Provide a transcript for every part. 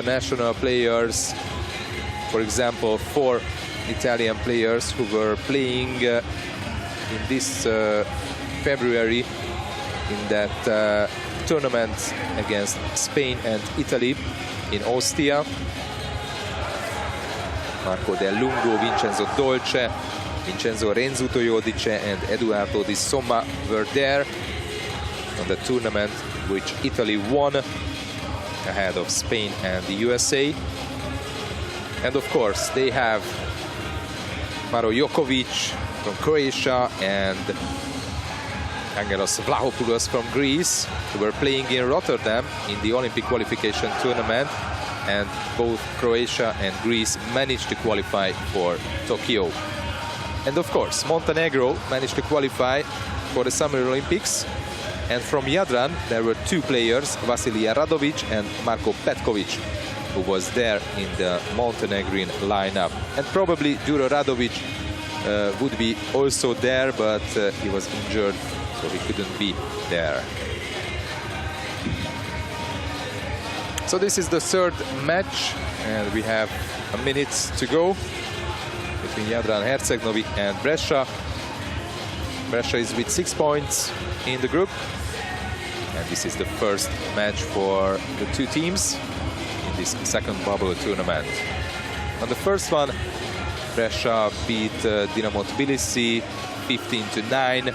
national players, for example, 4 Italian players who were playing in this February in that tournament against Spain and Italy in Ostia. Marco Del Lungo, Vincenzo Dolce, Vincenzo Renzuto Iodice and Eduardo Di Somma were there on the tournament which Italy won ahead of Spain and the USA. And of course they have Maro Jokovic from Croatia and Angelos Vlahopoulos from Greece, who were playing in Rotterdam in the Olympic qualification tournament, and both Croatia and Greece managed to qualify for Tokyo. And of course Montenegro managed to qualify for the Summer Olympics. And from Jadran, there were 2 players, Vasilija Radovic and Marko Petkovic, who was there in the Montenegrin lineup. And probably Đuro Radovic would be also there, but he was injured, so he couldn't be there. So this is the 3rd match, and we have a minute to go between Jadran Herceg-Novi and Brescia. Brescia is with 6 points in the group, and this is the first match for the 2 teams in this second bubble tournament. On the first one, Brescia beat Dinamo Tbilisi 15-9,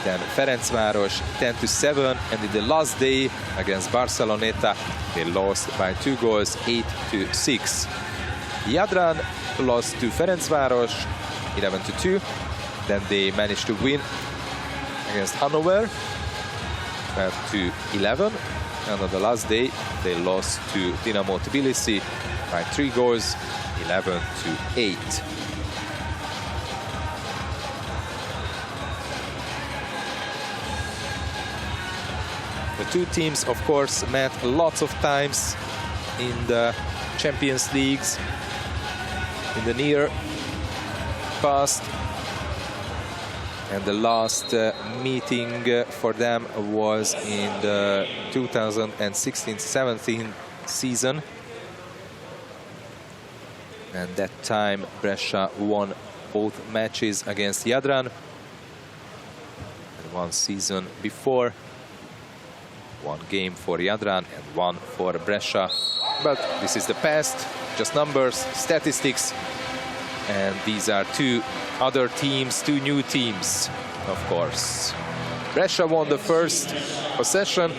then Ferencváros 10-7, and in the last day against Barceloneta they lost by 2 goals, 8-6. Jadran lost to Ferencváros 11-2. Then they managed to win against Hanover 12-11, and on the last day they lost to Dinamo Tbilisi by 3 goals, 11-8. The 2 teams, of course, met lots of times in the Champions Leagues in the near past. And the last meeting for them was in the 2016-17 season. And that time Brescia won both matches against Jadran. And 1 season before, 1 game for Jadran and 1 for Brescia. But this is the past, just numbers, statistics. And these are 2 other teams, 2 new teams, of course. Brescia won the first possession,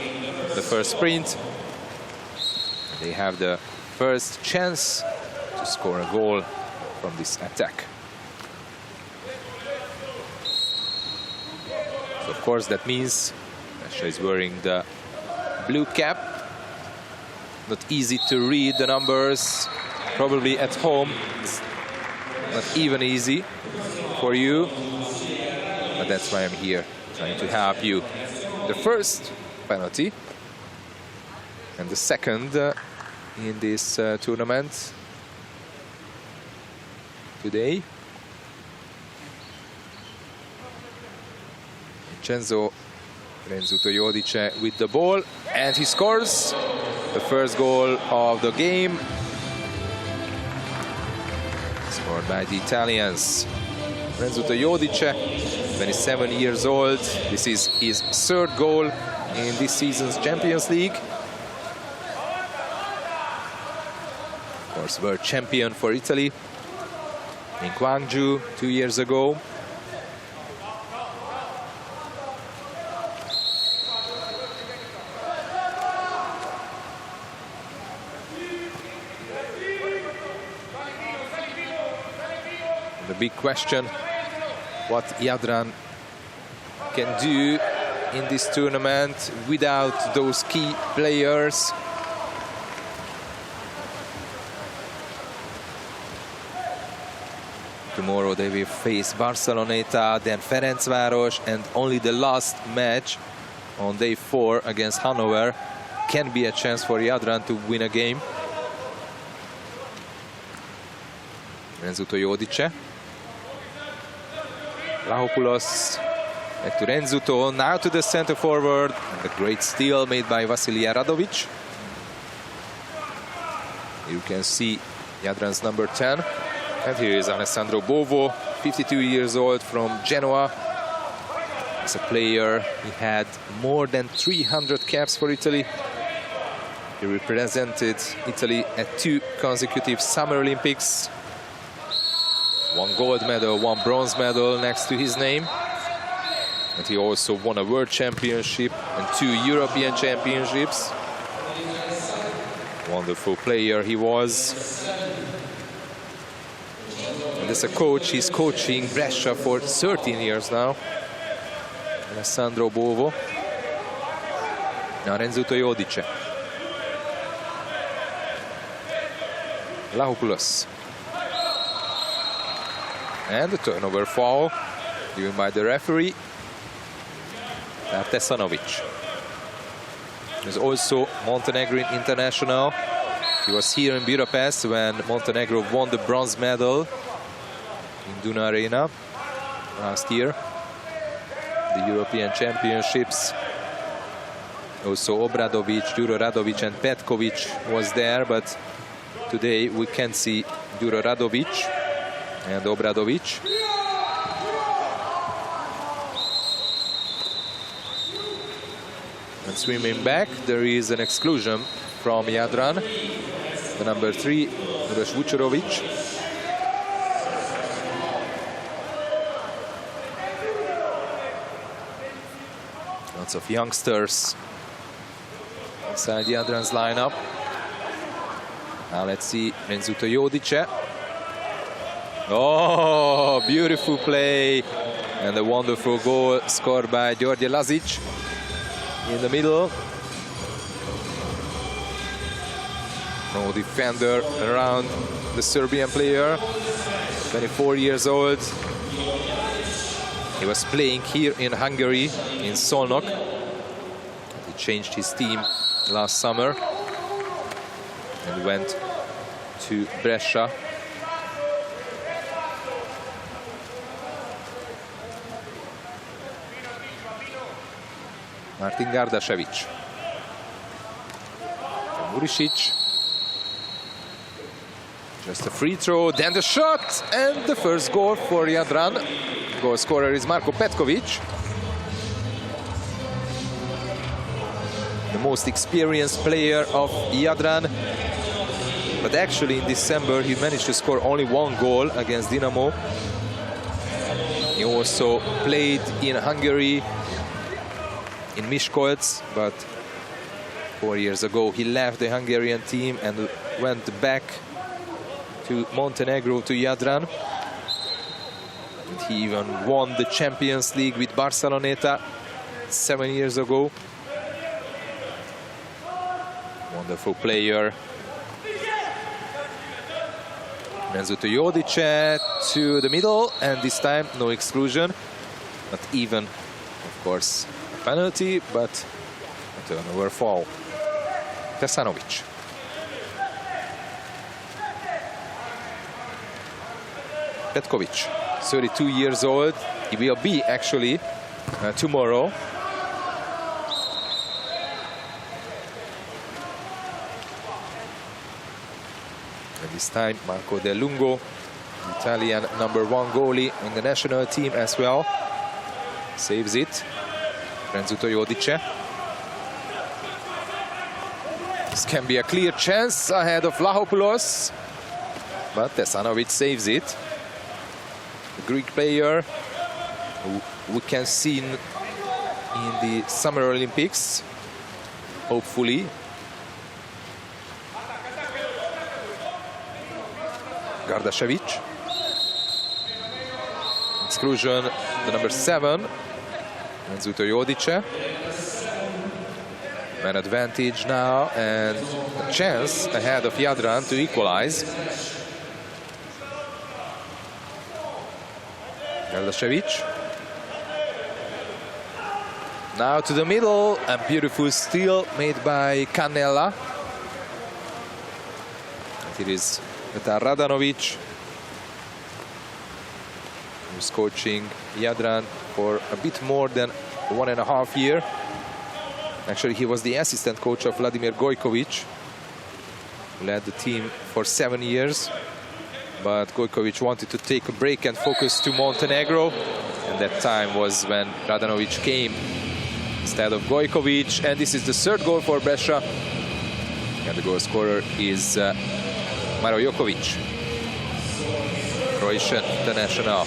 the first sprint. They have the first chance to score a goal from this attack. So of course that means Brescia is wearing the blue cap. Not easy to read the numbers, probably at home. It's not even easy for you, but that's why I'm here, trying to help you. The first penalty and the second in this tournament today. Vincenzo Renzuto Iodice with the ball, and he scores the first goal of the game. Scored by the Italians. Renzuto Iodice, 27 years old. This is his 3rd goal in this season's Champions League. Of course, world champion for Italy in Gwangju 2 years ago. The big question, what Jadran can do in this tournament without those key players. Tomorrow they will face Barceloneta, then Ferencváros, and only the last match on day 4 against Hanover can be a chance for Jadran to win a game. Renzuto Iodice. Vlahopoulos back to Renzuto, now to the center forward, and a great steal made by Vasilija Radovic. You can see Jadran's number 10. And here is Alessandro Bovo, 52 years old, from Genoa. As a player, he had more than 300 caps for Italy. He represented Italy at 2 consecutive Summer Olympics. 1 gold medal, 1 bronze medal next to his name. And he also won a World Championship and 2 European Championships. Wonderful player he was. And as a coach, he's coaching Brescia for 13 years now. Alessandro Bovo. Now Renzo Jodice. Lahopoulos. And the turnover foul given by the referee. Tesanovic. There's also Montenegrin international. He was here in Budapest when Montenegro won the bronze medal in Duna Arena last year. The European Championships. Also Obradovic, Duro Radovic and Petkovic was there, but today we can see Duro Radovic and Obradovic. And swimming back, there is an exclusion from Jadran. The number 3, Uroš Vučerović. Lots of youngsters inside Jadran's lineup. Now let's see Renzo Jodice. Oh, beautiful play. And a wonderful goal scored by Đorđe Lazić in the middle. No defender around the Serbian player. 24 years old. He was playing here in Hungary, in Szolnok. He changed his team last summer and went to Brescia. Martin Gardašević. Murisic. Just a free throw, then the shot, and the first goal for Jadran. Goal scorer is Marko Petković. The most experienced player of Jadran. But actually in December he managed to score only 1 goal against Dinamo. He also played in Hungary, in Miskolc, but 4 years ago he left the Hungarian team and went back to Montenegro, to Jadran. And he even won the Champions League with Barceloneta 7 years ago. Wonderful player. Renzo Jodice to the middle, and this time no exclusion. Not even, of course, a penalty, but a turnover foul. Tesanovic. Petković, 32 years old. He will be actually tomorrow. And this time Marco Del Lungo, Italian #1 goalie in the national team as well, saves it. Renzo Jodice. This can be a clear chance ahead of Lahopoulos, but Tesanovic saves it. The Greek player who we can see in the Summer Olympics, hopefully. Gardašević. Exclusion, the number 7, Renzo Jodice. Man advantage now, and a chance ahead of Jadran to equalize. Gardašević. Now to the middle, and beautiful steal made by Cannella. And it is Petar Radanovic, who's coaching Jadran for a bit more than 1.5 years. Actually, he was the assistant coach of Vladimir Gojkovic led the team for 7 years. But Gojkovic wanted to take a break and focus to Montenegro. And that time was when Radanovic came instead of Gojkovic. And this is the third goal for Brescia. And the goal scorer is Maro Jokovic, Croatian international.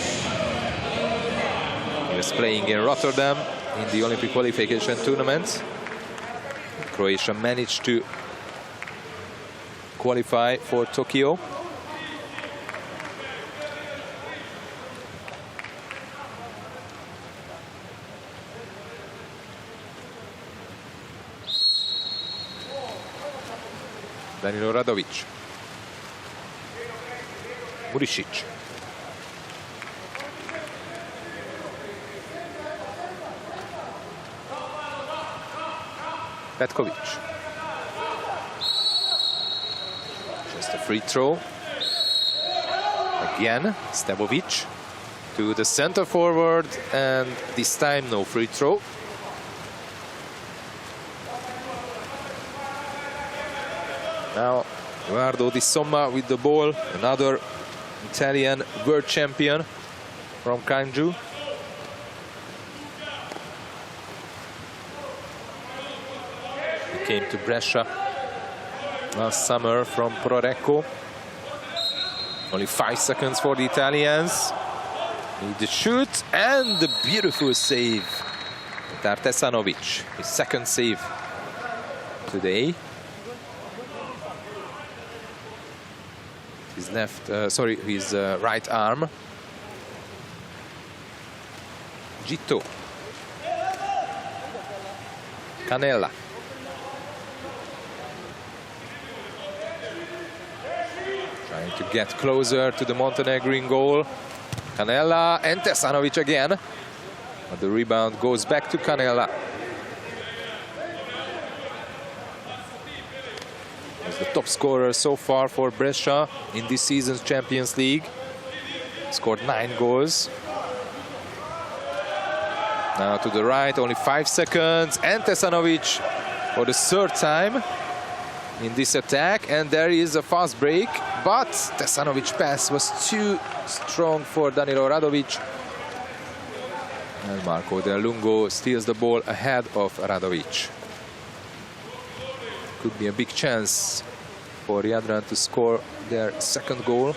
He was playing in Rotterdam in the Olympic qualification tournament. Croatia managed to qualify for Tokyo. Danilo Radovic. Murisic. Petkovic. Just a free throw. Again, Stebovic to the center forward, and this time no free throw. Now Eduardo Di Somma with the ball, another Italian world champion from Kanju. He came to Brescia last summer from Prorecco. Only 5 seconds for the Italians. Need the shoot and the beautiful save. Tartesanovic, his second save today. His his right arm. Gitto. Canella. Trying to get closer to the Montenegrin goal. Canella and Tesanovic again. But the rebound goes back to Canella. He's the top scorer so far for Brescia in this season's Champions League. Scored 9 goals. Now to the right, only 5 seconds. And Tesanovic for the third time in this attack. And there is a fast break. But Tesanovic's pass was too strong for Danilo Radovic. And Marco Del Lungo steals the ball ahead of Radovic. Could be a big chance for Jadran to score their second goal.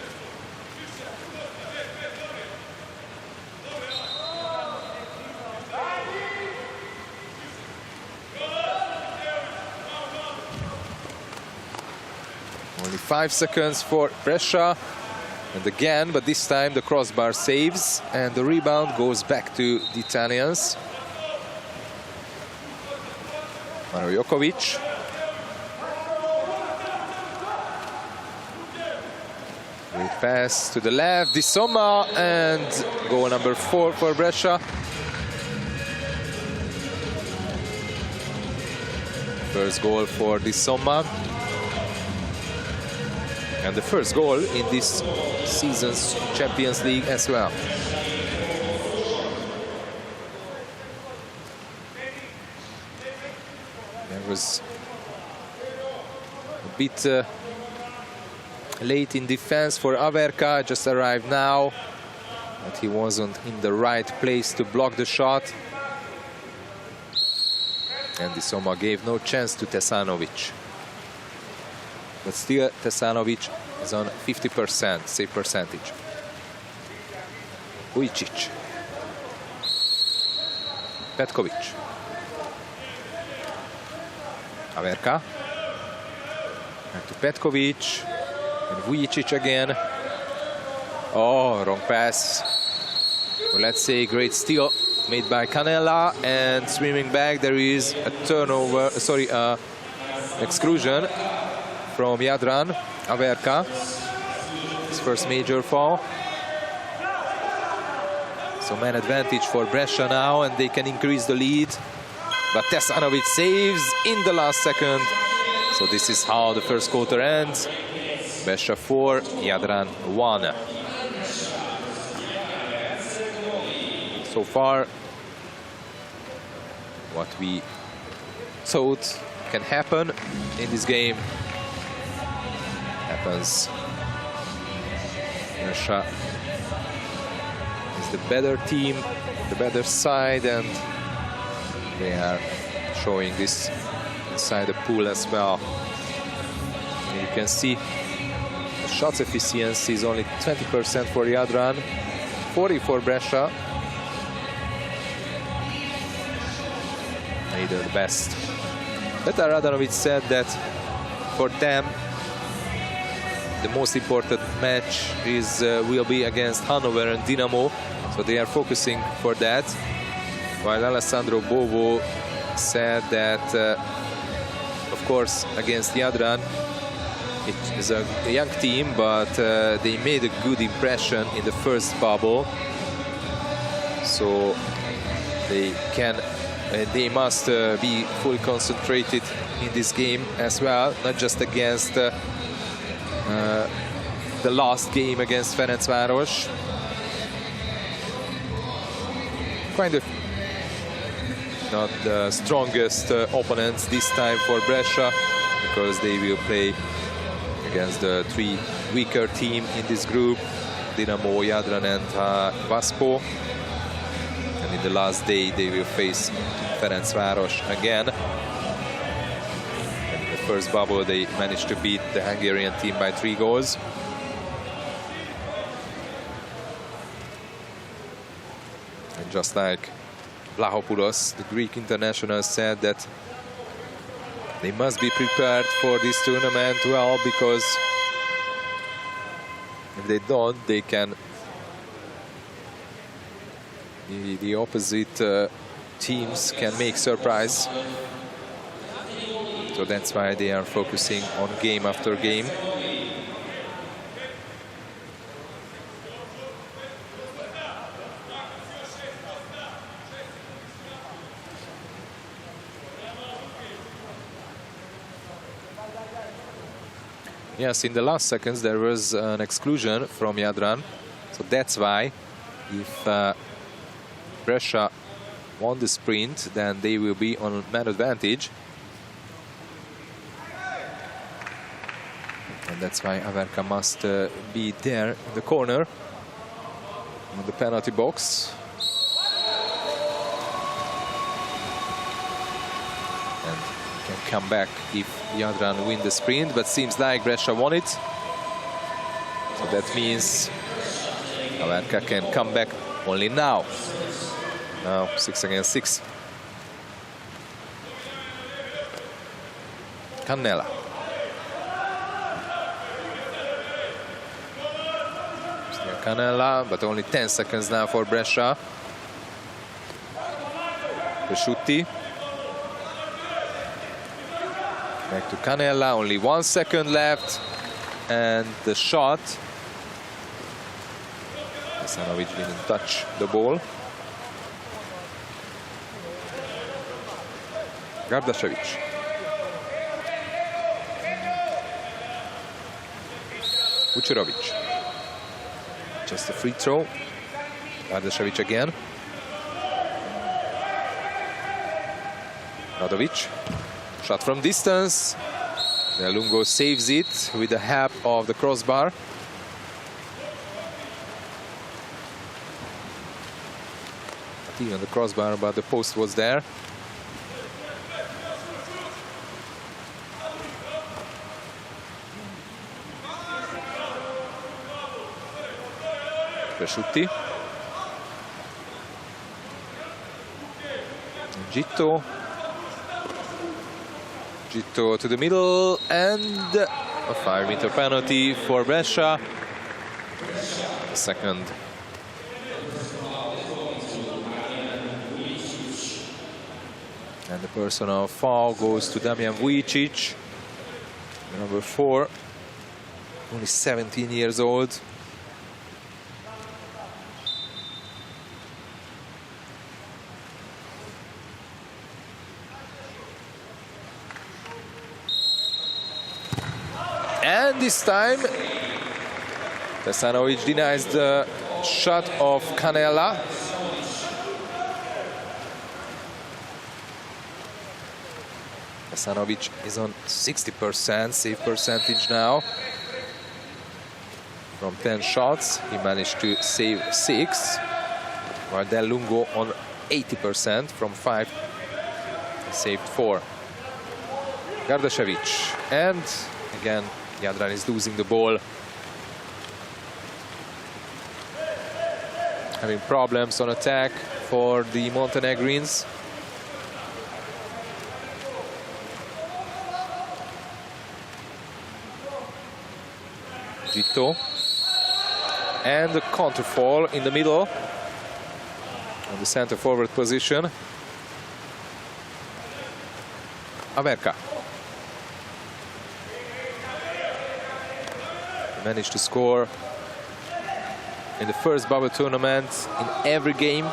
Only 5 seconds for Brescia. And again, but this time the crossbar saves and the rebound goes back to the Italians. Maro Jokovic. Great pass to the left, Di Somma, and goal number 4 for Brescia. First goal for Di Somma. And the first goal in this season's Champions League as well. There was a bit late in defense for Averka, just arrived now, but he wasn't in the right place to block the shot. And Di Somma gave no chance to Tesanovic. But still, Tesanovic is on 50% save percentage. Vujicic. Petkovic. Averka. Back to Petkovic. And Vujicic again. Oh, wrong pass. Well, let's say great steal made by Canella. And swimming back, there is a turnover, exclusion from Jadran. Averka, his first major foul. So man advantage for Brescia now, and they can increase the lead. But Tesanovic saves in the last second. So this is how the first quarter ends. Brescia 4, Jadran 1. So far, what we thought can happen in this game happens. Brescia is the better team, the better side, and they are showing this inside the pool as well. And you can see the shots efficiency is only 20% for Jadran, 40 for Brescia. Neither the best. Petar Radanovic said that for them the most important match is will be against Hannover and Dinamo, so they are focusing for that. While Alessandro Bovo said that, of course, against Jadran, it is a young team, but they made a good impression in the first bubble, so they must be fully concentrated in this game as well, not just against the last game against Ferencváros. Kind of not the strongest opponents this time for Brescia, because they will play against the three weaker team in this group, Dinamo, Jadran and Vaspo. And in the last day they will face Ferencváros again. And in the first bubble they managed to beat the Hungarian team by 3 goals. And just like Vlahopoulos, the Greek international, said that they must be prepared for this tournament well, because if they don't, they can the opposite teams can make surprise. So that's why they are focusing on game after game. Yes, in the last seconds there was an exclusion from Jadran, so that's why if Brescia won the sprint, then they will be on man advantage. And that's why Averka must be there in the corner, in the penalty box. And can come back if Jadran win the sprint, but seems like Brescia won it. So that means Averka can come back only now. Now 6 against 6. Cannella. Still Cannella, but only 10 seconds now for Brescia. Pesciutti. Back to Cannella, only 1 second left. And the shot. Hasanovic didn't touch the ball. Gardašević. Vučerović. Just a free throw. Gardašević again. Radovic. Shot from distance. Lungo saves it with the help of the crossbar. Not even the crossbar, but the post was there. Pesciutti. Gitto. Gitto to the middle, and a 5-meter penalty for Brescia. Second. And the personal foul goes to Damian Vujicic, number 4, only 17 years old. And this time, Hasanovic denies the shot of Cannella. Hasanovic is on 60% save percentage now. From 10 shots, he managed to save 6, while Del Lungo on 80% from 5, he saved 4. Gardašević, and again Jadran is losing the ball. Having problems on attack for the Montenegrins. Gito. And the counterfall in the middle on the center forward position. Averka. Managed to score in the first bubble tournament in every game.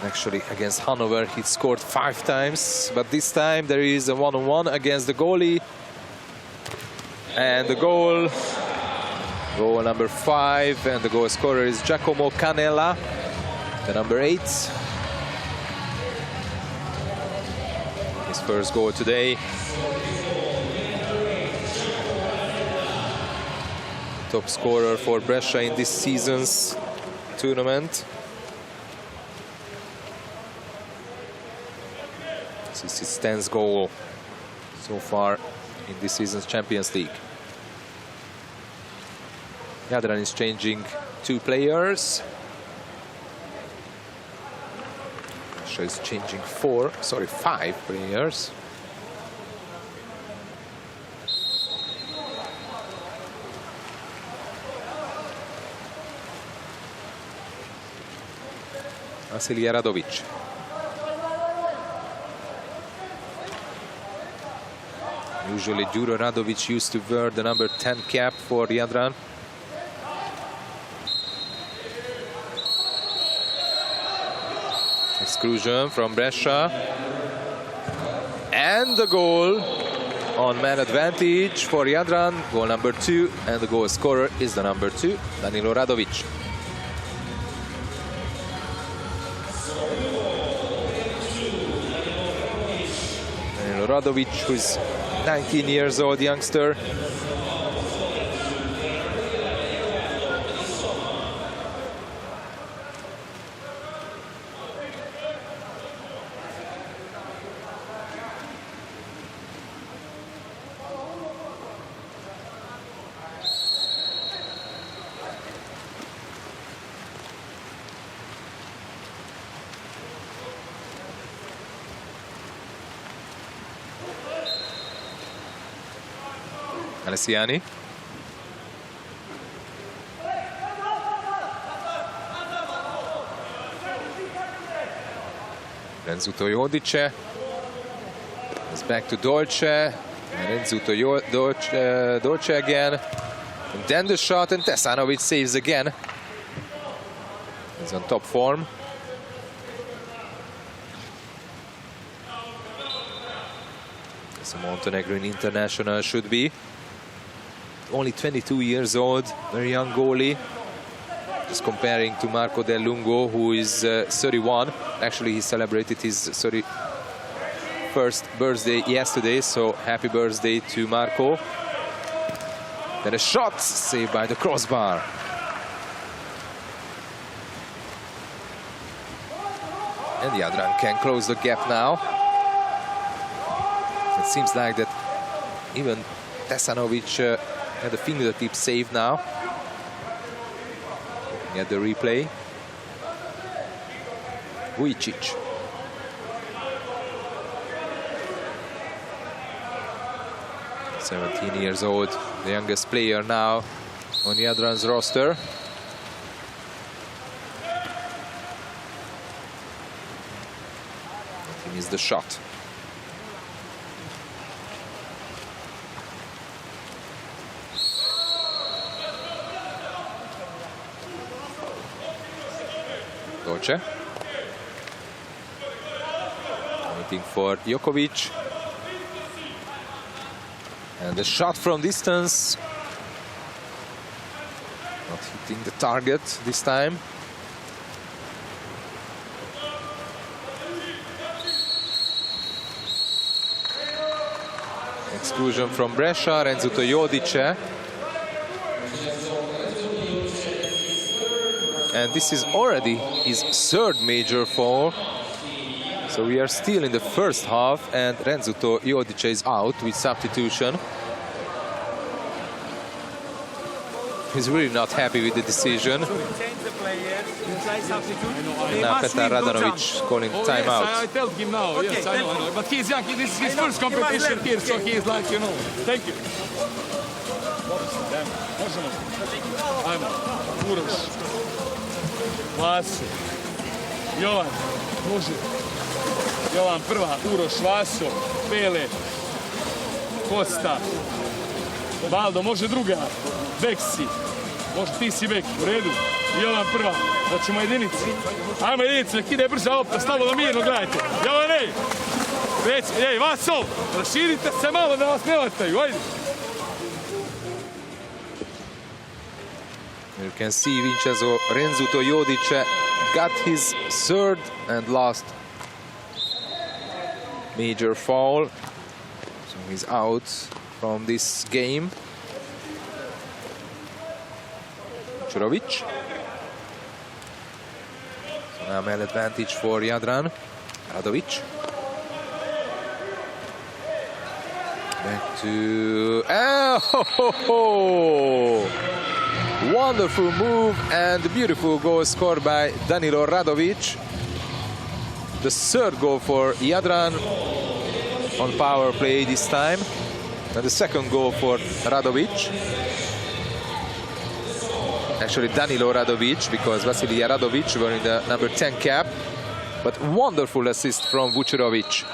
Actually, against Hanover, he scored 5 times, but this time there is a one-on-one against the goalie. And the goal number 5, and the goal scorer is Giacomo Canella, the number 8. His first goal today. Top scorer for Brescia in this season's tournament. This is his 10th goal so far in this season's Champions League. Jadran is changing 2 players. Brescia is changing 5 players. Vasilij Radovic. Usually Đuro Radovic used to wear the number 10 cap for Jadran. Exclusion from Brescia. And the goal on man advantage for Jadran. Goal number 2, and the goal scorer is the number 2, Danilo Radovic. Danilo Radovic, who's 19 years old youngster. Alessiani. Renzuto Jodice. It's back to Dolce. And Renzuto Dolce again. And then the shot, and Tesanovic saves again. He's on top form. As a Montenegrin international should be. Only 22 years old, very young goalie. Just comparing to Marco Del Lungo, who is 31. Actually, he celebrated his 31st birthday yesterday, so happy birthday to Marco. Then a shot saved by the crossbar. And Jadran can close the gap now. It seems like that even Tesanovic had a fingertip save now. Looking at the replay. Vujicic. "17 years old, the youngest player now on Jadran's roster." He missed the shot. Dolce. Waiting for Jokovic. And the shot from distance. Not hitting the target this time. Exclusion from Brescia. Renzuto Jodice and this is already his third major foul. So we are still in the first half, and Renzo Jodice is out with substitution. He's really not happy with the decision. And now Petar Radanovic calling timeout. Yes, I told him now. Okay, yes, I know. But he's young. This is his first competition here, so he is like, you know. Thank you. Ajmo. Uroš. Vaso. Jovan. Može. Jovan prva. Uroš. Vaso. Pele. Kosta. Baldo. Može druga. Beksi. Može ti si bek. U redu. Jovan prva. Hoćemo jedinici. Ajmo jedinici. Nek ide brža opta. Slobodno mirno gledajte. Jovan, ej. Već. Ej, Vaso. Raširite se malo da vas ne vataju. Ajde. You can see Vincenzo Renzo Jodice got his third and last major foul. So he's out from this game. Vučerović. So now man advantage for Jadran. Radovic. Back to... Oh, ho, ho, ho. Wonderful move and beautiful goal scored by Danilo Radovic. The third goal for Jadran on power play this time. And the second goal for Radovic. Actually Danilo Radovic, because Vasilij Radovic wearing the number 10 cap. But wonderful assist from Vučerović.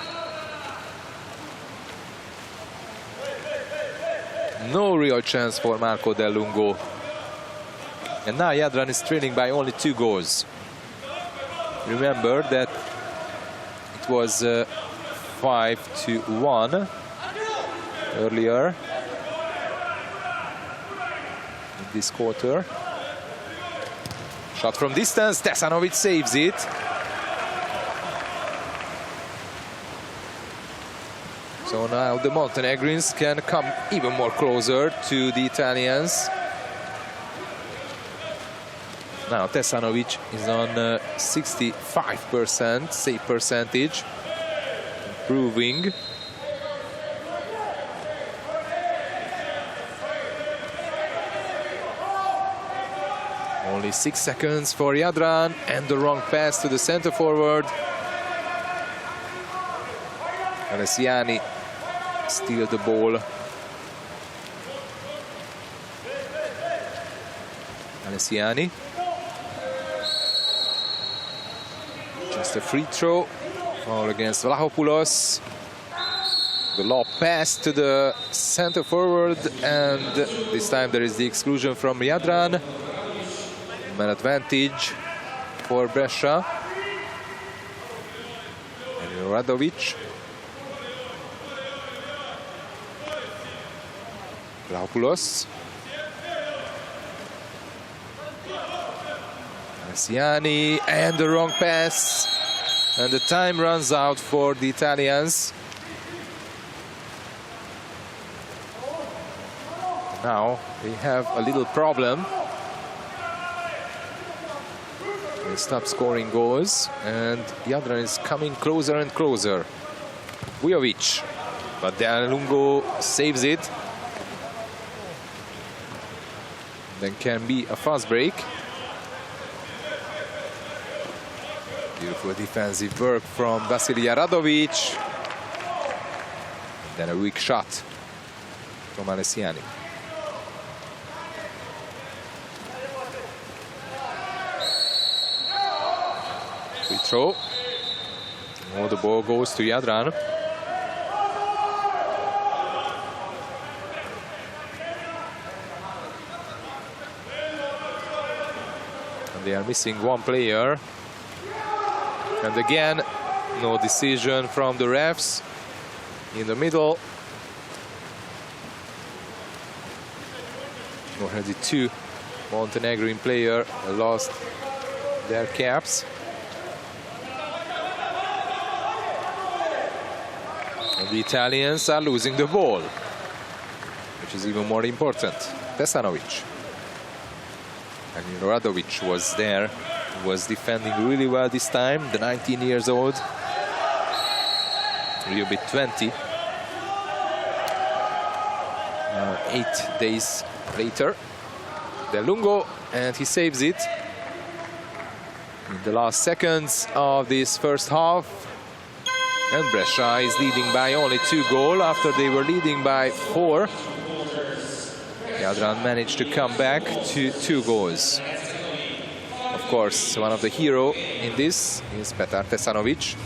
No real chance for Marco Del Lungo. And now Jadran is trailing by only 2 goals. Remember that it was 5-1 earlier in this quarter. Shot from distance, Tesanovic saves it. So now the Montenegrins can come even more closer to the Italians. Now Tesanovic is on 65% save percentage, improving. Only 6 seconds for Jadran, and the wrong pass to the center forward. Alessiani steals the ball. Alessiani. Just a free throw. Foul against Vlahopoulos. The lob pass to the center forward, and this time there is the exclusion from Jadran. Man advantage for Brescia. And Radovic. Vlahopoulos. Alessiani, and the wrong pass, and the time runs out for the Italians. Now they have a little problem. They stop scoring goals, and Jadran is coming closer and closer. Vujovic, but Del Lungo saves it. Then can be a fast break. Beautiful defensive work from Vasilij Radovic. Then a weak shot from Alessiani. Free throw. Oh, the ball goes to Jadran. And they are missing one player. And again, no decision from the refs. In the middle, already 2 Montenegrin players lost their caps. And the Italians are losing the ball, which is even more important. Tesanovic. And Radovic was there, was defending really well this time, the 19 years old. Rio bit 20. 8 days later, Del Lungo, and he saves it in the last seconds of this first half. And Brescia is leading by only 2 goals after they were leading by 4. Jadran managed to come back to 2 goals. Of course, one of the heroes in this is Petar Tesanovic.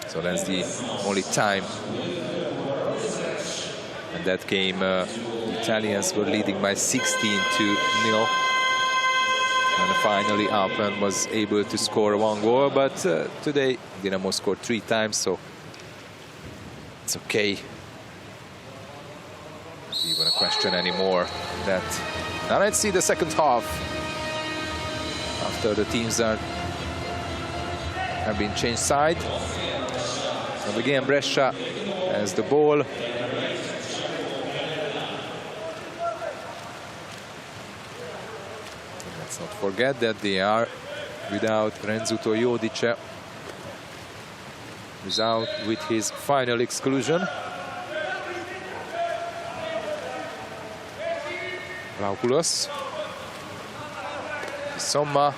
So that's the only time. And that game, the Italians were leading by 16-0. And finally Alpen was able to score 1 goal, but today Dinamo scored 3 times, so it's okay. Not even a question anymore that. Now let's see the second half. After the teams have been changed side. And again, Brescia has the ball. Let's not forget that they are without Renzuto Jodice, who's out with his final exclusion. Vlahopoulos. Somma.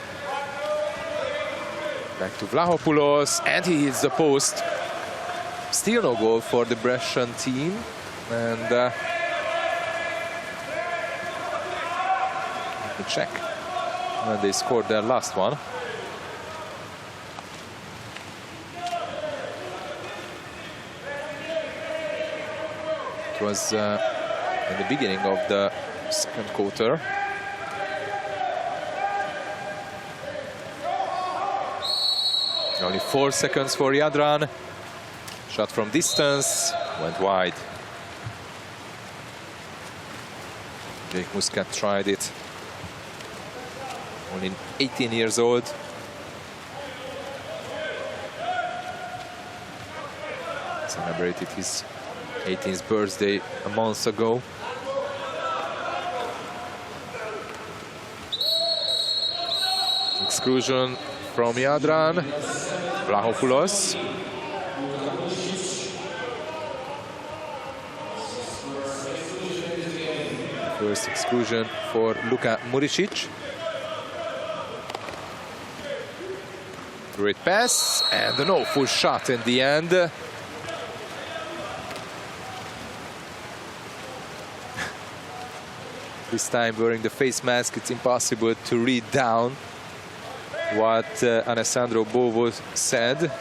Back to Vlahopoulos, and he hits the post. Still no goal for the Brescian team, and let me check when they scored their last one. It was in the beginning of the second quarter. Only 4 seconds for Jadran. Shot from distance, went wide. Jake Muscat tried it. Only 18 years old. celebrated his 18th birthday a month ago. Exclusion from Jadran. Vlahopoulos. First exclusion for Luka Muricic. Great pass and an awful shot in the end. This time wearing the face mask, it's impossible to read down what Alessandro Bovo said,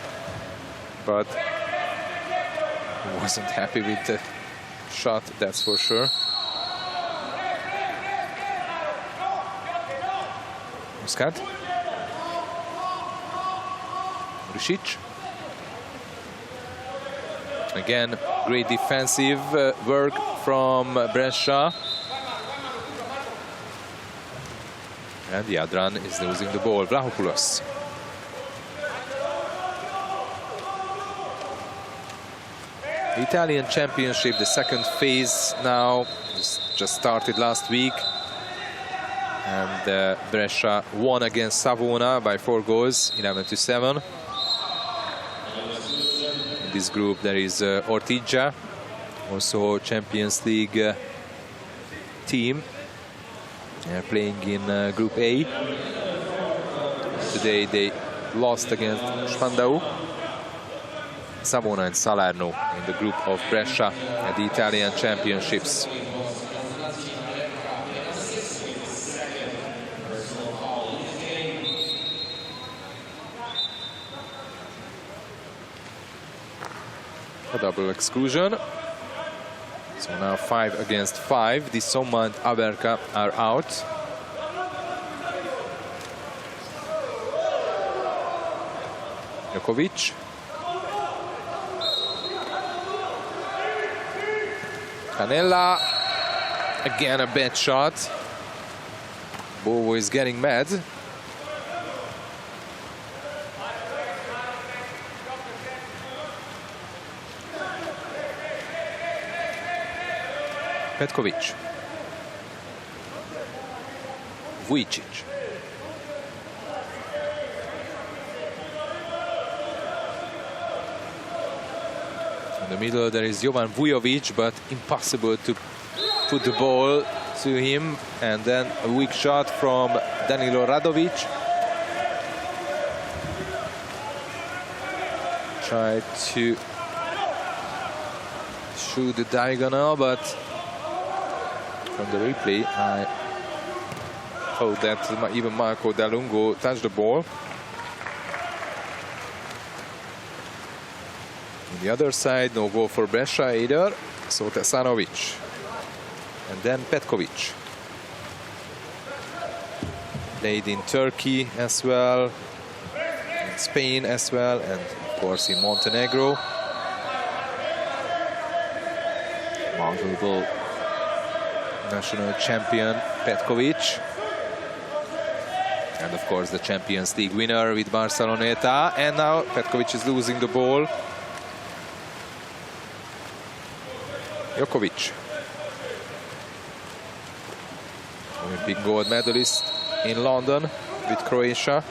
but he wasn't happy with the shot, that's for sure. Muscat. Muricic. Again, great defensive work from Brescia. And Jadran is losing the ball. Vlahopoulos. The Italian Championship, the second phase now, just started last week. And Brescia won against Savona by 4 goals, 11-7. In this group there is Ortigia, also Champions League team. They're playing in Group A. Today they lost against Spandau. Savona and Salerno in the group of Brescia at the Italian Championships. A double exclusion. So now 5 against 5. Di Somma and Aberka are out. Jokovic. Canella. Again a bad shot. Bovo is getting mad. Petkovic. Vujicic. In the middle there is Jovan Vujovic, but impossible to put the ball to him. And then a weak shot from Danilo Radovic. Tried to shoot the diagonal, but from the replay, I thought that even Marco Dalungo touched the ball. On the other side, no goal for Brescia either. So Tesanovic. And then Petkovic. Played in Turkey as well, in Spain as well, and of course in Montenegro. Multiple national champion Petkovic, and of course the Champions League winner with Barceloneta. And now Petkovic is losing the ball. Jokovic, Olympic gold medalist in London with Croatia.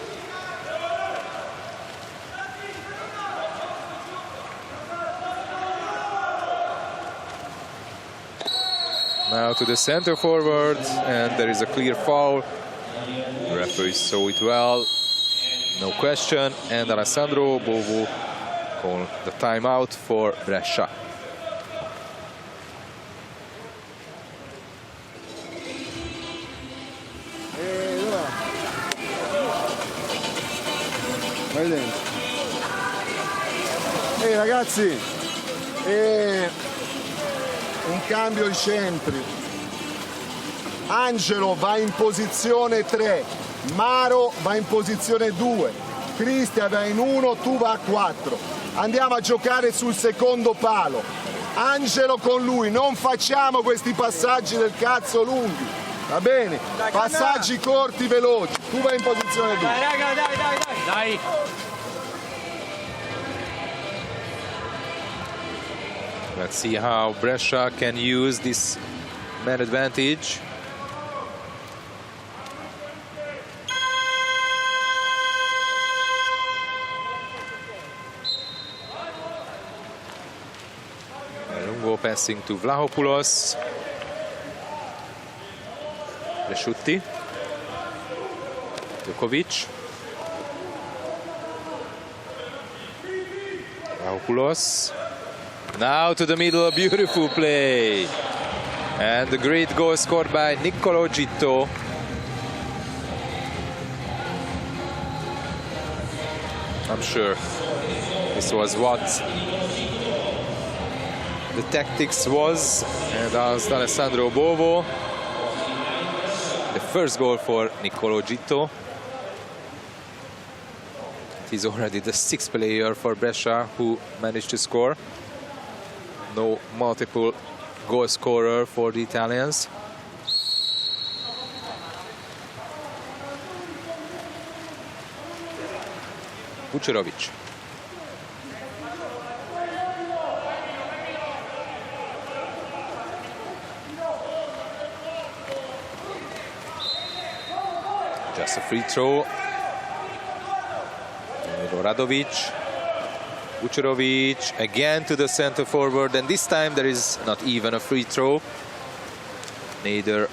Now to the center forward, and there is a clear foul. The referee saw it well, no question, and Alessandro Bovo called the timeout for Brescia. Vai dentro. Ehi ragazzi, un cambio ai centri. Angelo va in posizione 3, Maro va in posizione 2, Cristian va in 1, tu va a 4. Andiamo a giocare sul secondo palo. Angelo con lui, non facciamo questi passaggi del cazzo lunghi, va bene? Passaggi corti, veloci. Tu vai in posizione 2. Dai raga, dai. Let's see how Brescia can use this man advantage. Lungo passing to Vlahopoulos. Resciutti. Djokovic. Vlahopoulos. Now to the middle, beautiful play. And the great goal scored by Niccolò Gitto. I'm sure this was what the tactics was. And Alessandro Bovo. The first goal for Niccolò Gitto. He's already the 6th player for Brescia who managed to score. No multiple goal scorer for the Italians. Vucerovic. Just a free throw. Radovic. Vucerovic again to the center forward, and this time there is not even a free throw, neither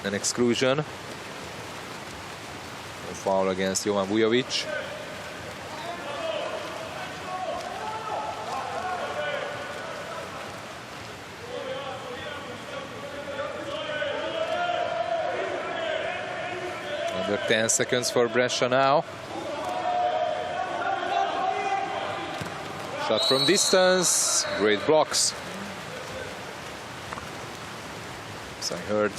an exclusion. A foul against Jovan Vujovic. Under 10 seconds for Brescia now. Shot from distance, great blocks. So I heard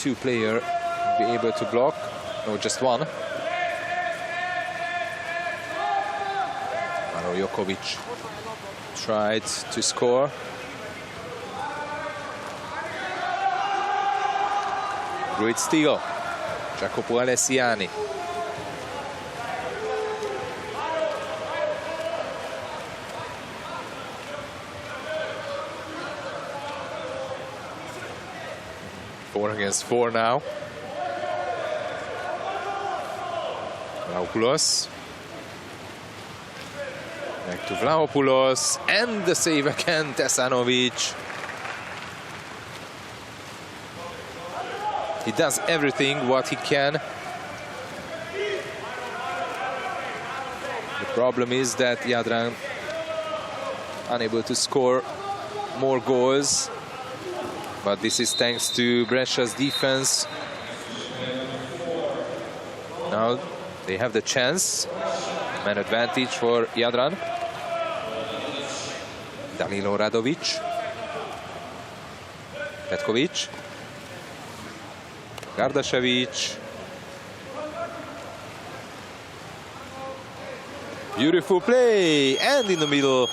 2 players be able to block, no, just 1. Maro Jokovic tried to score. Great steal, Jacopo Alessiani. Against 4 now. Vlahopoulos. Back to Vlahopoulos. And the save again, Tesanovic. He does everything what he can. The problem is that Jadran unable to score more goals. But this is thanks to Brescia's defense. Now they have the chance. Man advantage for Jadran. Danilo Radovic. Petkovic. Gardašević. Beautiful play. And in the middle,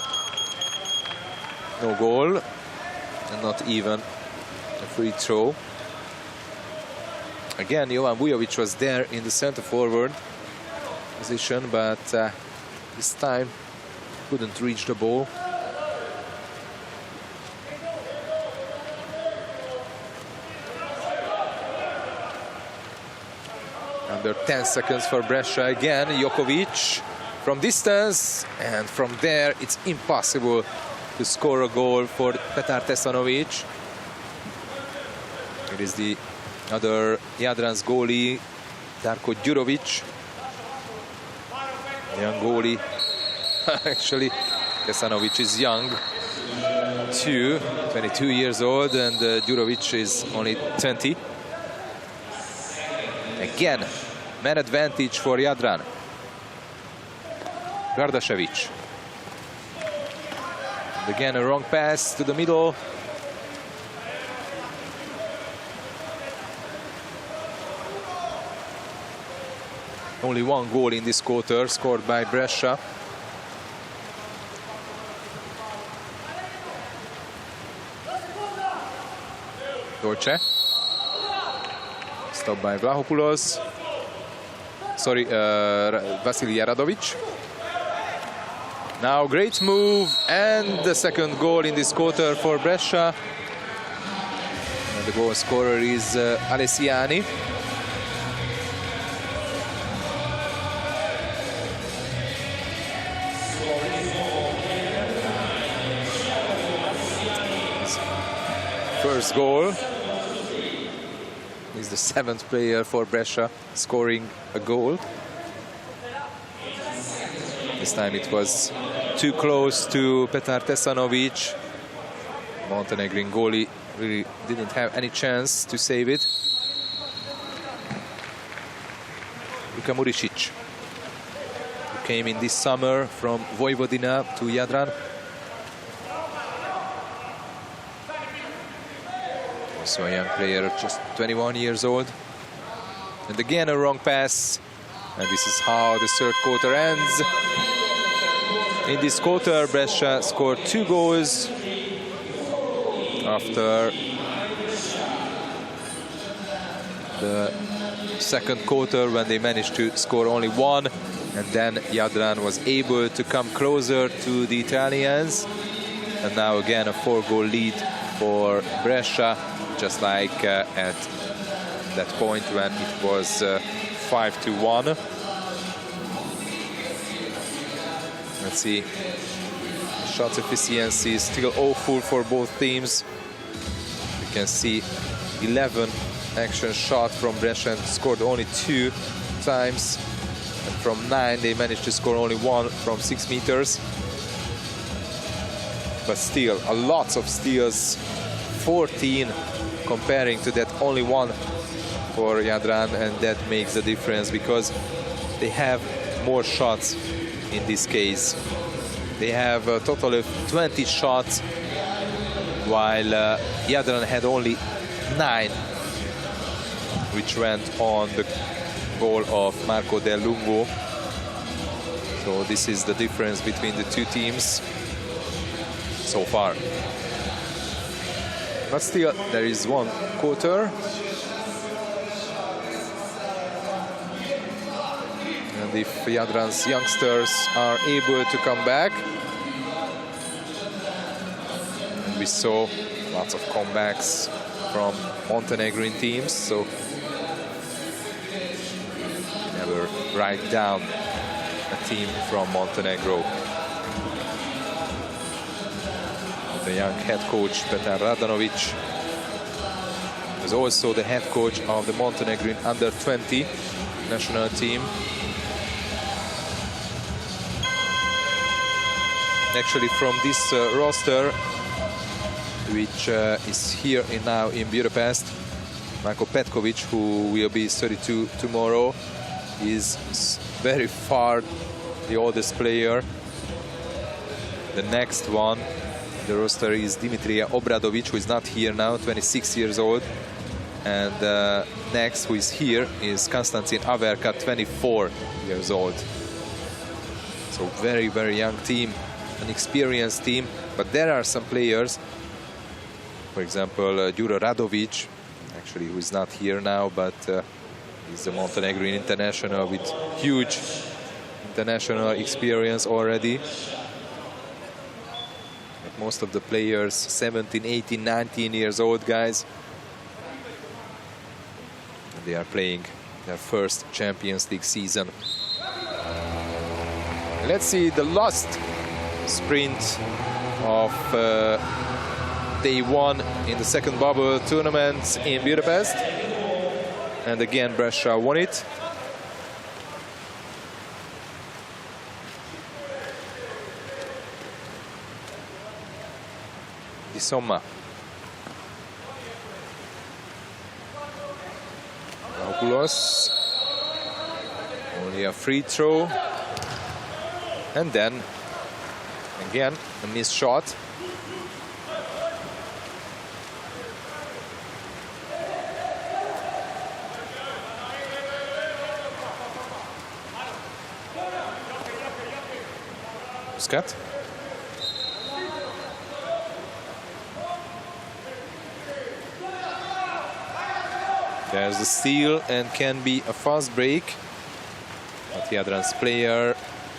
no goal. And not even a free throw. Again, Jovan Vujovic was there in the center forward position, but this time couldn't reach the ball. Under 10 seconds for Brescia again. Jokovic from distance, and from there it's impossible to score a goal for Petar Tesanovic. It is the other Jadran's goalie, Darko Đurović. Young goalie. Actually, Tesanovic is young too, 22 years old, and Đurović is only 20. Again, man advantage for Jadran. Gardašević. And again, a wrong pass to the middle. Only one goal in this quarter scored by Brescia. Dolce. Stopped by Vlahopoulos. Sorry, Vasilij Radovic. Now great move and the second goal in this quarter for Brescia. And the goal scorer is Alessiani. First goal. He's the 7th player for Brescia scoring a goal. This time it was too close to Petar Tesanovic. Montenegrin goalie really didn't have any chance to save it. Luka Muricic, who came in this summer from Vojvodina to Jadran. Also a young player, just 21 years old. And again a wrong pass. And this is how the third quarter ends. In this quarter, Brescia scored 2 goals after the second quarter, when they managed to score only 1. And then Jadran was able to come closer to the Italians. And now again a 4-goal lead for Brescia, just like at that point when it was 5-1. Let's see. Shot efficiency is still awful for both teams. You can see 11 action shots from Brescia and scored only 2 times. And from 9 they managed to score only 1 from 6 meters. But still a lot of steals, 14 comparing to that only 1 for Jadran, and that makes a difference because they have more shots in this case. They have a total of 20 shots, while Jadran had only 9, which went on the goal of Marco Del Lungo. So this is the difference between the two teams so far. But still, there is 1 quarter. And if Jadran's youngsters are able to come back, and we saw lots of comebacks from Montenegrin teams, so never write down a team from Montenegro. The young head coach Petar Radanovic was also the head coach of the Montenegrin under-20 national team. Actually, from this roster, which is here now in Budapest, Marko Petkovic, who will be 32 tomorrow, is very far the oldest player. The next one, the roster, is Dimitrija Obradovic, who is not here now, 26 years old. And next, who is here, is Konstantin Averka, 24 years old. So very, very young team, an experienced team. But there are some players, for example, Juro Radovic, actually, who is not here now, but he's a Montenegrin international with huge international experience already. Most of the players 17, 18, 19 years old guys. And they are playing their first Champions League season. Let's see the last sprint of day 1 in the second bubble tournament in Budapest. And again, Brescia won it. Somma. Opulos. Only a free throw. And then, again, a missed shot. Muscat. There's the steal and can be a fast break. But Jadran's player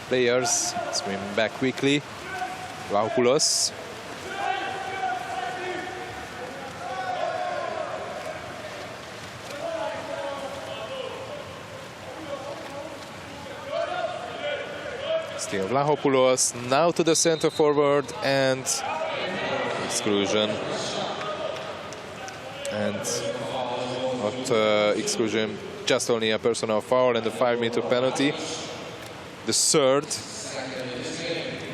players swimming back quickly. Vlahopoulos. Still Vlahopoulos, now to the center forward, and exclusion. And not exclusion, just only a personal foul and a 5-meter penalty. The third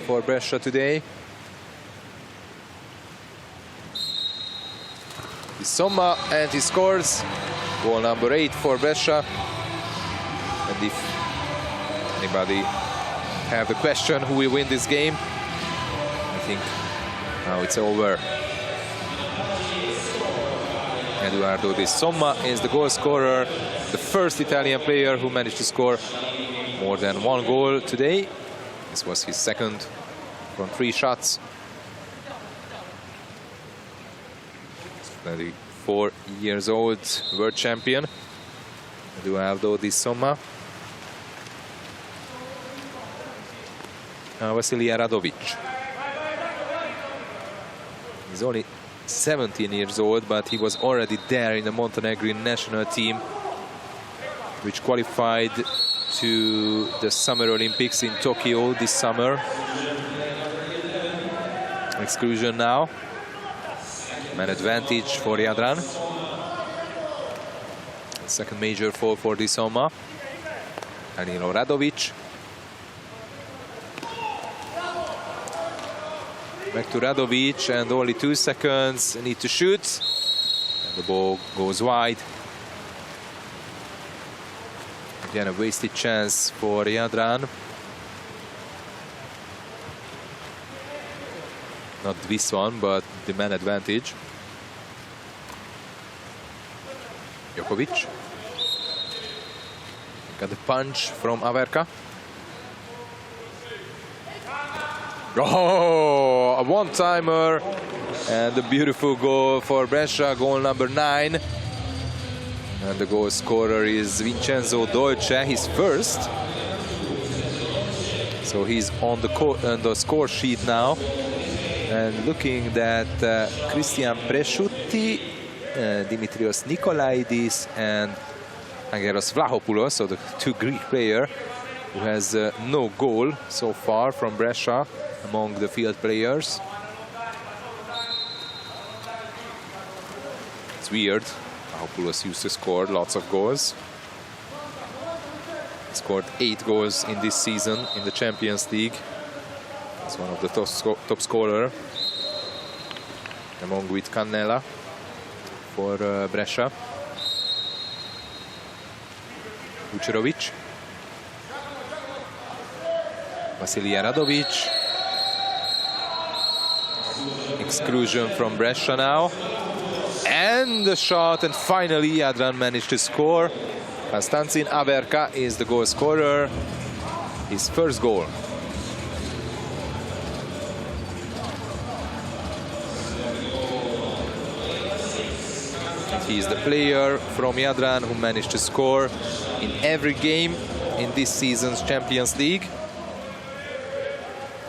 for Brescia today. Somma, and he scores. Goal number 8 for Brescia. And if anybody have the question who will win this game, I think now it's over. Edoardo Di Somma is the goal scorer, the first Italian player who managed to score more than 1 goal today. This was his second from 3 shots. 24 years old, world champion, Edoardo Di Somma. Vasilij Radovic. He's only 17 years old, but he was already there in the Montenegrin national team, which qualified to the Summer Olympics in Tokyo this summer. Exclusion now. Man advantage for Jadran. Second major foul for Di Somma. Danilo Radovic. Back to Radovic, and only 2 seconds, need to shoot. And the ball goes wide. Again, a wasted chance for Jadran. Not this one, but the man advantage. Jokovic. Got the punch from Averka. Oh, a one-timer and a beautiful goal for Brescia, goal number 9. And the goal scorer is Vincenzo Dolce, his first. So he's on the score sheet now. And looking at Christian Presciutti, Dimitrios Nikolaidis and Angelos Vlahopoulos, so the 2 Greek players, who has no goal so far from Brescia among the field players. It's weird. Vlahopoulos used to score lots of goals. He scored 8 goals in this season in the Champions League. He's one of the top scorer, along with Cannella for Brescia. Vucerovic. Vasilij Radovic. Exclusion from Brescia now. And the shot, and finally Jadran managed to score. Konstantin Averka is the goal scorer. His first goal. He is the player from Jadran who managed to score in every game in this season's Champions League.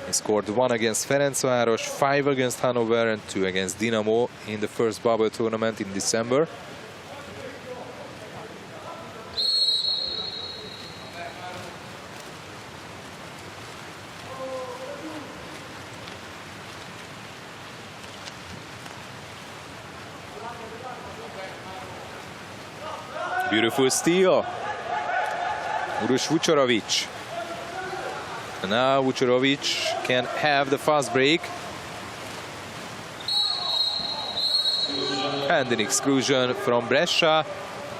He scored 1 against Ferencváros, 5 against Hanover and 2 against Dinamo in the first bubble tournament in December. Beautiful steal. Uroš Vucerovic. And now Vucerovic can have the fast break. And an exclusion from Brescia.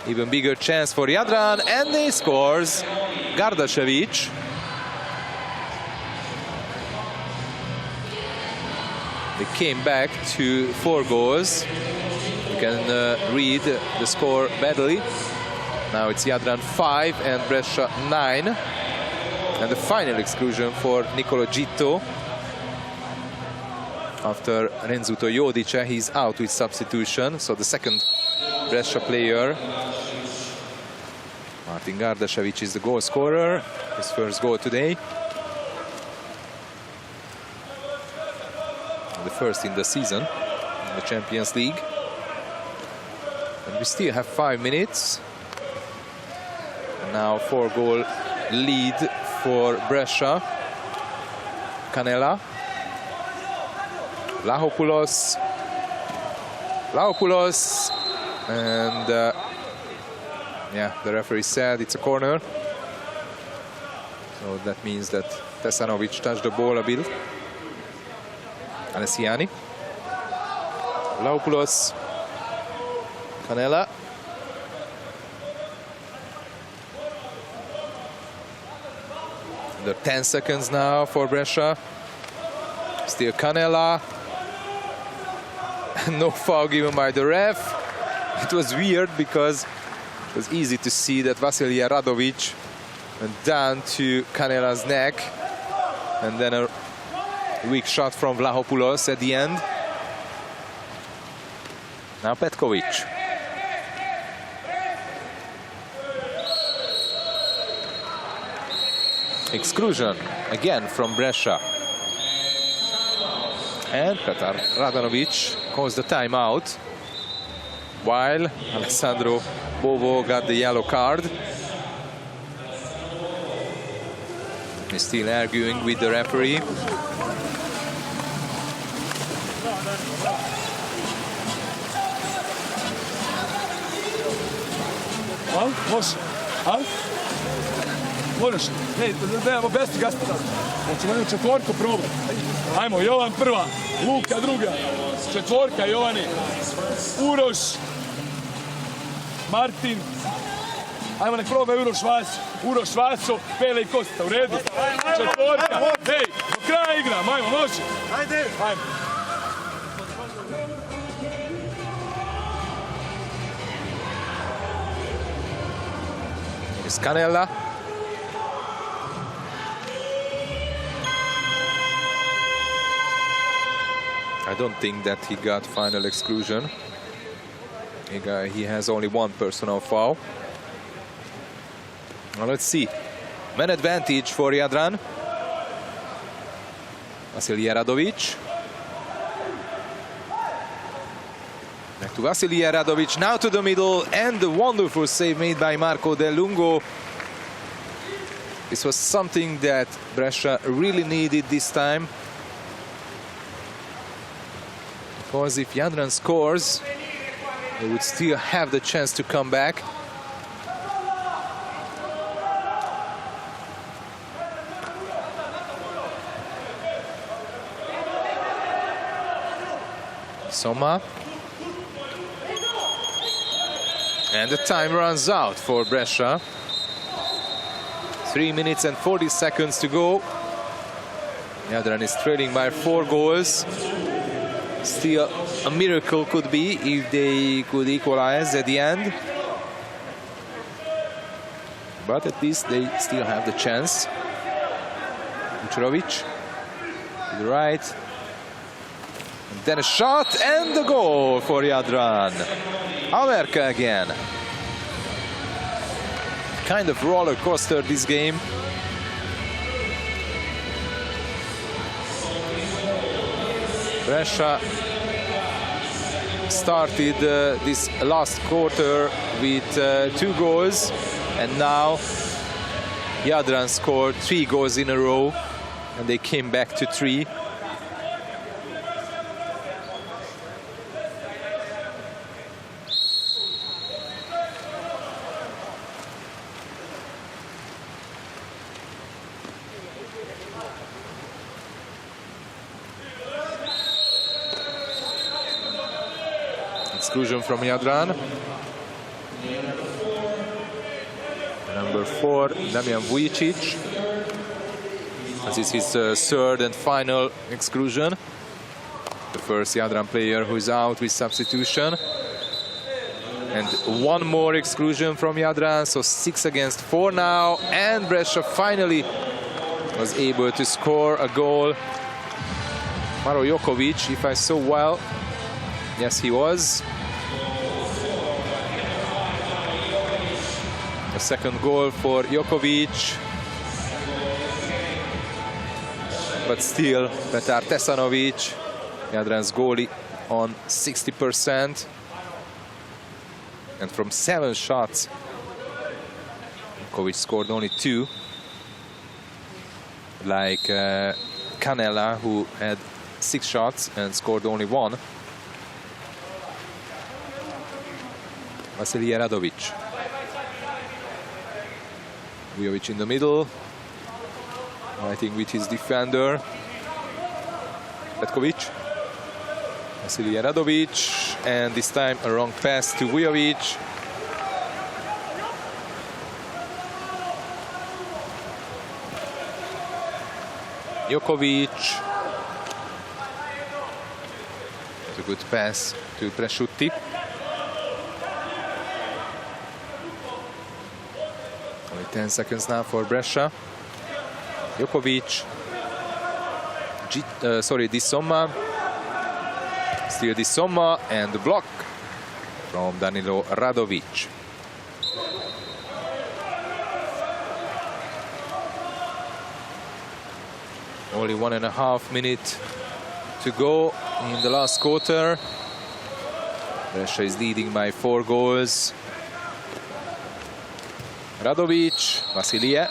Even bigger chance for Jadran, and he scores. Gardašević. They came back to 4 goals. You can read the score badly. Now it's Jadran 5 and Brescia 9. And the final exclusion for Nicolo Gitto. After Renzuto Jodice, he's out with substitution. So the second Brescia player, Martin Gardašević, is the goal scorer. His first goal today. first in the season in the Champions League. And we still have 5 minutes. And now 4-goal lead for Brescia. Canella. Vlahopoulos. And yeah, the referee said it's a corner. So that means that Tesanovic touched the ball a bit. Alessiani. Vlahopoulos. Canella. Under 10 seconds now for Brescia. Still Canella. No foul given by the ref. It was weird because it was easy to see that Vasilija Radovic went down to Canella's neck. And then a weak shot from Vlahopoulos at the end. Now Petkovic. Exclusion again from Brescia. And Petar Radanovic calls the timeout, while Alessandro Bovo got the yellow card. He's still arguing with the referee. Može. Možeš. Nemamo besti gasta. Hoćemo jednu četvorku probati. Ajmo, Jovan prva, Luka druga, četvorka Jovani, Uroš, Martin. Ajmo nek probaj Uroš Vaso, Pele i Kosta, u redu. Četvorka, hej, do kraja igram, ajmo, može. Ajde. Ajmo. Here's Canella. I don't think that he got final exclusion. He has only one personal foul. Now let's see. Man advantage for Jadran. Vasilija Radovic. Back to Vasilija Radovic. Now to the middle. And the wonderful save made by Marco Del Lungo. This was something that Brescia really needed this time. Because if Jadran scores, they would still have the chance to come back. Somma. And the time runs out for Brescia. 3 minutes and 40 seconds to go. Jadran is trailing by 4 goals. Still, a miracle could be if they could equalize at the end. But at least they still have the chance. Vucerovic to the right. And then a shot and the goal for Jadran. Averka again. Kind of roller coaster this game. Brescia started this last quarter with 2 goals, and now Jadran scored 3 goals in a row, and they came back to 3. Exclusion from Jadran. Number 4, Damian Vujicic. This is his third and final exclusion. The first Jadran player who is out with substitution. And one more exclusion from Jadran, so 6 against 4 now. And Brescia finally was able to score a goal. Maro Jokovic, if I saw well, yes, he was. A second goal for Jokovic. But still, Petar Tesanovic Jadran's goalie on 60%. And from 7 shots, Kovic scored only 2. Like Canella, who had 6 shots and scored only 1. Vasilij Radovic. Vujovic in the middle, fighting with his defender. Petkovic. Vasilij Radovic, and this time a wrong pass to Vujovic. Jokovic. It's a good pass to Presciutti. Only 10 seconds now for Brescia. Jokovic. Di Somma. Still Di Somma, and the block from Danilo Radovic. Only 1.5 minutes to go in the last quarter. Brescia is leading by 4 goals. Radovic, Vasilije.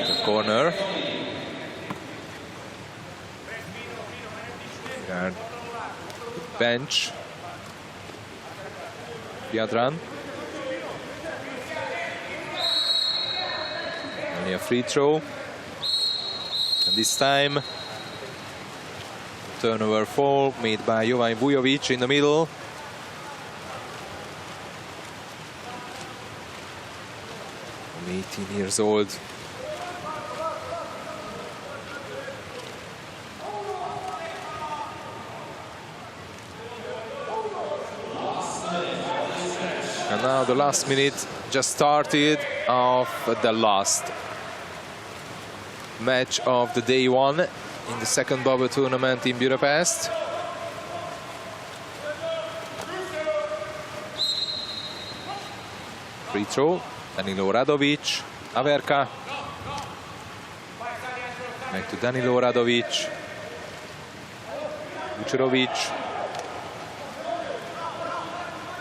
The corner. And bench. Jadran. Only a free throw. And this time, turnover fall made by Jovan Vujovic in the middle. Only 18 years old. And now the last minute just started of the last match of the day 1 in the second bubble tournament in Budapest. Free throw, Danilo Radovic, Averka. Back to Danilo Radovic. Vucerovic.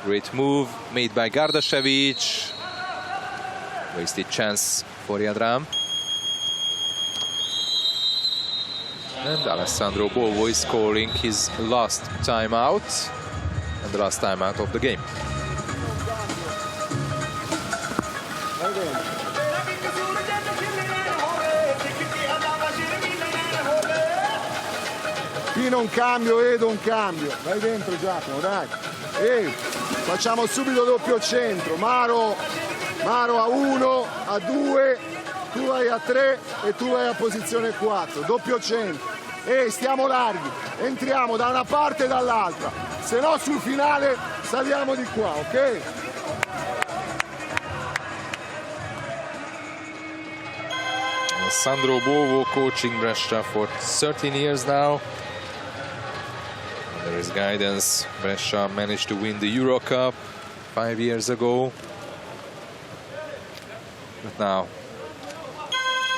Great move made by Gardašević. Wasted chance for Jadran. And Alessandro Bovo is scoring his last timeout, and the last timeout of the game. Pino un cambio, Edo un cambio. Vai dentro Giacomo, dai. Facciamo subito doppio centro. Maro a 1, a 2, tu vai a 3 e tu vai a posizione 4. Doppio centro. Stiamo larghi. Entriamo da una parte e dall'altra. Se no sul finale saliamo di qua, ok? Alessandro Bovo coaching Brescia for 13 years now. Under his guidance, Brescia managed to win the Euro Cup 5 years ago. But now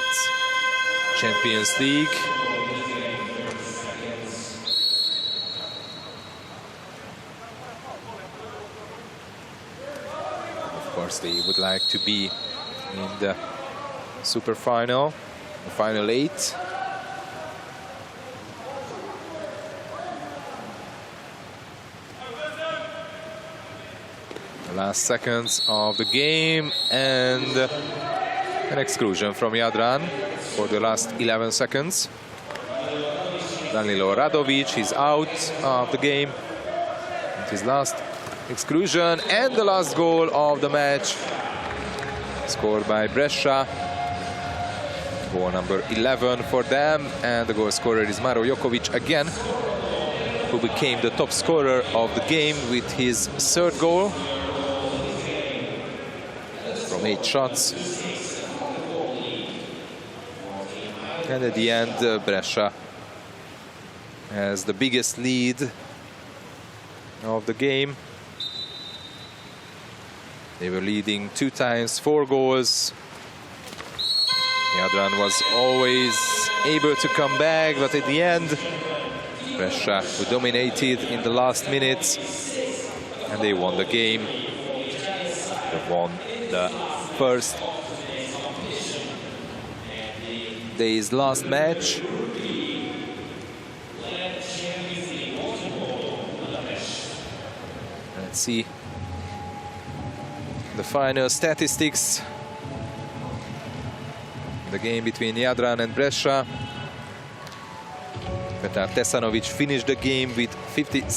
it's Champions League. Of course, they would like to be in the super final, the final 8. The last seconds of the game, and an exclusion from Jadran for the last 11 seconds. Danilo Radovic is out of the game. And his last exclusion, and the last goal of the match, scored by Brescia. Goal number 11 for them, and the goal scorer is Maro Jokovic again, who became the top scorer of the game with his 3rd goal from 8 shots. And at the end, Brescia has the biggest lead of the game. They were leading 2 times 4 goals. Jadran was always able to come back, but at the end, Brescia who dominated in the last minutes, and they won the game. They won the first day's last match. Let's see the final statistics. The game between Jadran and Brescia. Petar Tesanovic finished the game with 57